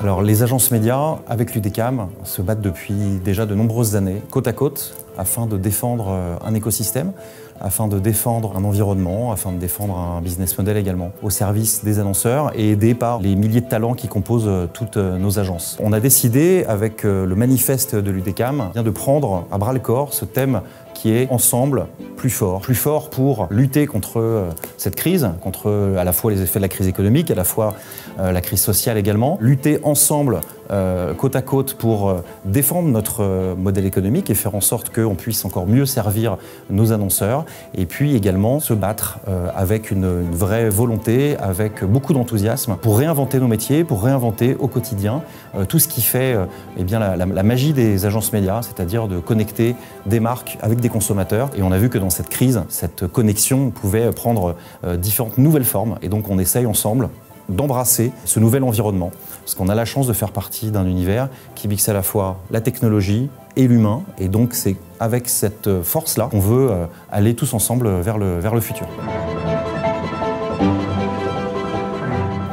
Alors les agences médias, avec l'UDECAM, se battent depuis déjà de nombreuses années, côte à côte, afin de défendre un écosystème, afin de défendre un environnement, afin de défendre un business model également, au service des annonceurs et aidés par les milliers de talents qui composent toutes nos agences. On a décidé, avec le manifeste de l'UDECAM, de prendre à bras-le-corps ce thème qui est ensemble plus fort. Plus fort pour lutter contre cette crise, contre à la fois les effets de la crise économique, à la fois la crise sociale également. Lutter ensemble, côte à côte, pour défendre notre modèle économique et faire en sorte qu'on puisse encore mieux servir nos annonceurs. Et puis également se battre avec une vraie volonté, avec beaucoup d'enthousiasme, pour réinventer nos métiers, pour réinventer au quotidien tout ce qui fait eh bien, la magie des agences médias, c'est-à-dire de connecter des marques avec des consommateurs. Et on a vu que dans cette crise, cette connexion pouvait prendre différentes nouvelles formes. Et donc on essaye ensemble d'embrasser ce nouvel environnement. Parce qu'on a la chance de faire partie d'un univers qui mixe à la fois la technologie et l'humain. Et donc c'est avec cette force-là qu'on veut aller tous ensemble vers le futur.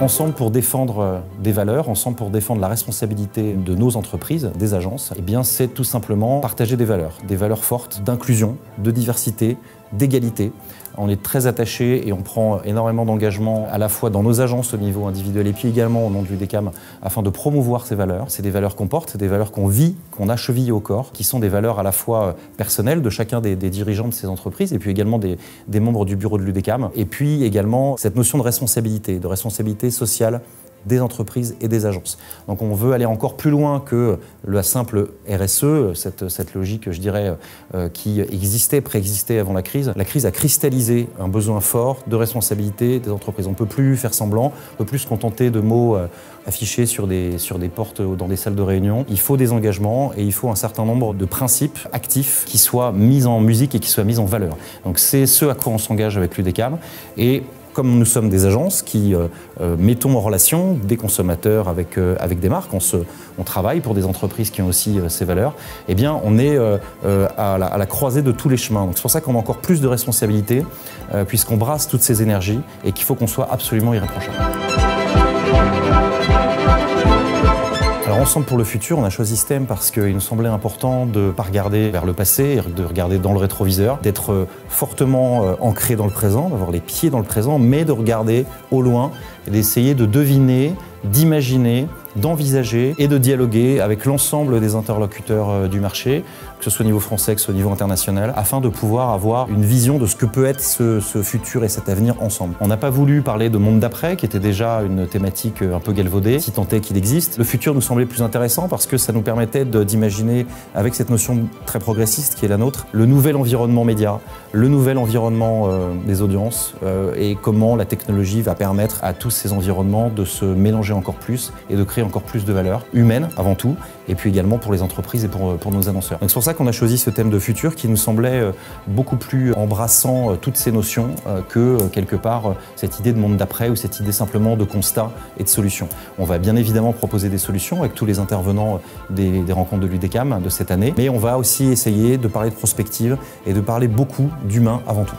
Ensemble pour défendre des valeurs, ensemble pour défendre la responsabilité de nos entreprises, des agences, eh bien c'est tout simplement partager des valeurs fortes d'inclusion, de diversité, d'égalité. On est très attachés et on prend énormément d'engagement à la fois dans nos agences au niveau individuel et puis également au nom de l'UDECAM afin de promouvoir ces valeurs. C'est des valeurs qu'on porte, c'est des valeurs qu'on vit, qu'on a chevillées au corps, qui sont des valeurs à la fois personnelles de chacun des dirigeants de ces entreprises et puis également des membres du bureau de l'UDECAM. Et puis également cette notion de responsabilité sociale des entreprises et des agences. Donc on veut aller encore plus loin que la simple RSE, cette logique, je dirais, qui préexistait avant la crise. La crise a cristallisé un besoin fort de responsabilité des entreprises. On ne peut plus faire semblant, on ne peut plus se contenter de mots affichés sur des portes ou dans des salles de réunion. Il faut des engagements et il faut un certain nombre de principes actifs qui soient mis en musique et qui soient mis en valeur. Donc c'est ce à quoi on s'engage avec l'UDECAM. Et comme nous sommes des agences qui mettons en relation des consommateurs avec des marques, on travaille pour des entreprises qui ont aussi ces valeurs, eh bien on est à la croisée de tous les chemins. Donc c'est pour ça qu'on a encore plus de responsabilités, puisqu'on brasse toutes ces énergies et qu'il faut qu'on soit absolument irréprochable. Alors Ensemble pour le futur, on a choisi ce thème parce qu'il nous semblait important de ne pas regarder vers le passé, de regarder dans le rétroviseur, d'être fortement ancré dans le présent, d'avoir les pieds dans le présent, mais de regarder au loin et d'essayer de deviner, d'imaginer, d'envisager et de dialoguer avec l'ensemble des interlocuteurs du marché, que ce soit au niveau français, que ce soit au niveau international, afin de pouvoir avoir une vision de ce que peut être ce futur et cet avenir ensemble. On n'a pas voulu parler de monde d'après, qui était déjà une thématique un peu galvaudée, si tant est qu'il existe. Le futur nous semblait plus intéressant parce que ça nous permettait d'imaginer, avec cette notion très progressiste qui est la nôtre, le nouvel environnement média, le nouvel environnement des audiences et comment la technologie va permettre à tous ces environnements de se mélanger encore plus et de créer encore plus de valeur humaine avant tout, et puis également pour les entreprises et pour nos annonceurs. Donc c'est pour ça qu'on a choisi ce thème de futur qui nous semblait beaucoup plus embrassant toutes ces notions que quelque part cette idée de monde d'après ou cette idée simplement de constat et de solution. On va bien évidemment proposer des solutions avec tous les intervenants des rencontres de l'UDECAM de cette année, mais on va aussi essayer de parler de prospective et de parler beaucoup d'humain avant tout.